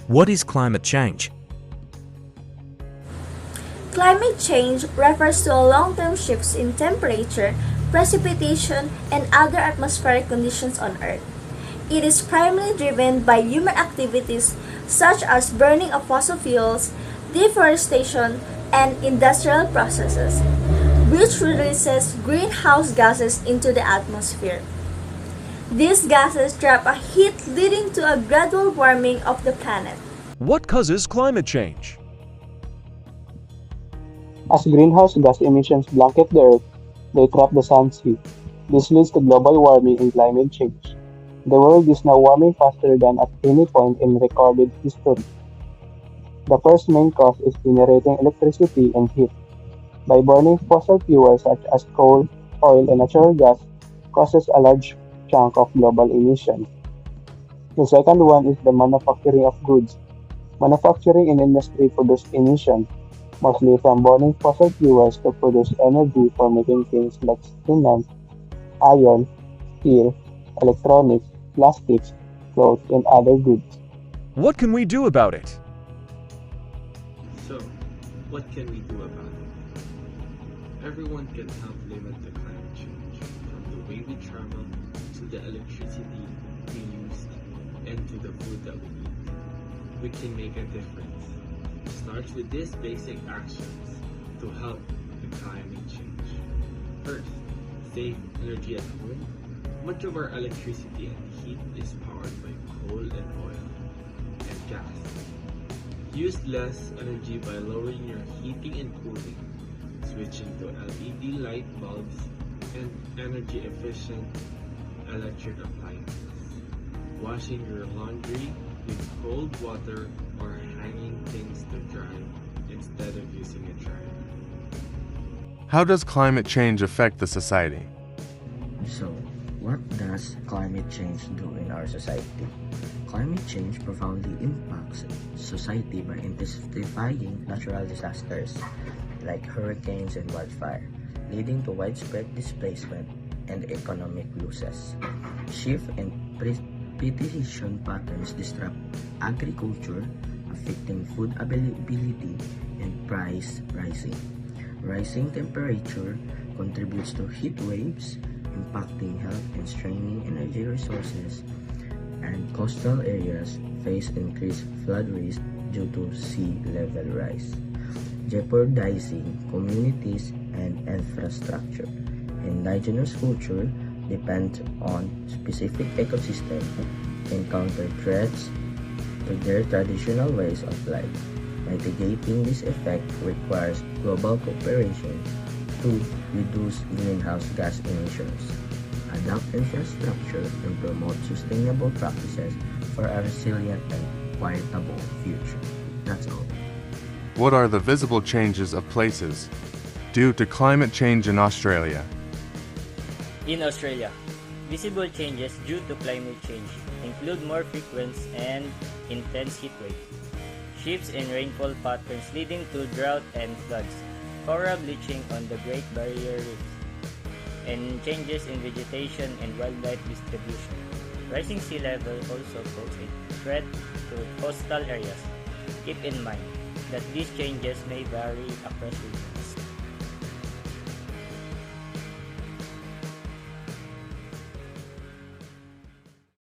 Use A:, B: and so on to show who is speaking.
A: What is climate change?
B: Climate change refers to long-term shifts in temperature, precipitation, and other atmospheric conditions on Earth. It is primarily driven by human activities such as burning of fossil fuels, deforestation, and industrial processes, which releases greenhouse gases into the atmosphere. These gases trap a heat leading to a gradual warming of the planet.
C: What causes climate change?
D: As greenhouse gas emissions blanket the Earth, they trap the sun's heat. This leads to global warming and climate change. The world is now warming faster than at any point in recorded history. The first main cause is generating electricity and heat. By burning fossil fuels such as coal, oil, and natural gas causes a large chunk of global emissions. The second one is the manufacturing of goods. Manufacturing and industry produce emissions, mostly from burning fossil fuels to produce energy for making things like cement, iron, steel, electronics, plastics, clothes, and other goods.
C: What can we do about it?
E: So, what can we do about it? Everyone can help limit the climate change, from the way we travel, to the electricity we use, and to the food that we eat. We can make a difference. It starts with these basic actions to help the climate change. First, save energy at home. Much of our electricity and heat is powered by coal and oil and gas. Use less energy by lowering your heating and cooling, switching to LED light bulbs and energy efficient electric appliances. Washing your laundry with cold water or hanging things to dry instead of using a dryer.
F: How does climate change affect the society?
G: So, what does climate change do in our society? Climate change profoundly impacts society by intensifying natural disasters like hurricanes and wildfire, leading to widespread displacement and economic losses. Shift in precipitation patterns disrupt agriculture, affecting food availability and price rising. Rising temperature contributes to heat waves, impacting health and straining energy resources, and coastal areas face increased flood risk due to sea level rise, jeopardizing communities and infrastructure. Indigenous culture depend on specific ecosystems, encounter threats to their traditional ways of life. Mitigating this effect requires global cooperation to reduce greenhouse gas emissions, adapt infrastructure, and promote sustainable practices for a resilient and equitable future. That's all.
F: What are the visible changes of places due to climate change in Australia?
H: In Australia, visible changes due to climate change include more frequent and intense heat waves, shifts in rainfall patterns leading to drought and floods, coral bleaching on the Great Barrier Reef, and changes in vegetation and wildlife distribution. Rising sea level also pose a threat to coastal areas. Keep in mind that these changes may vary across regions.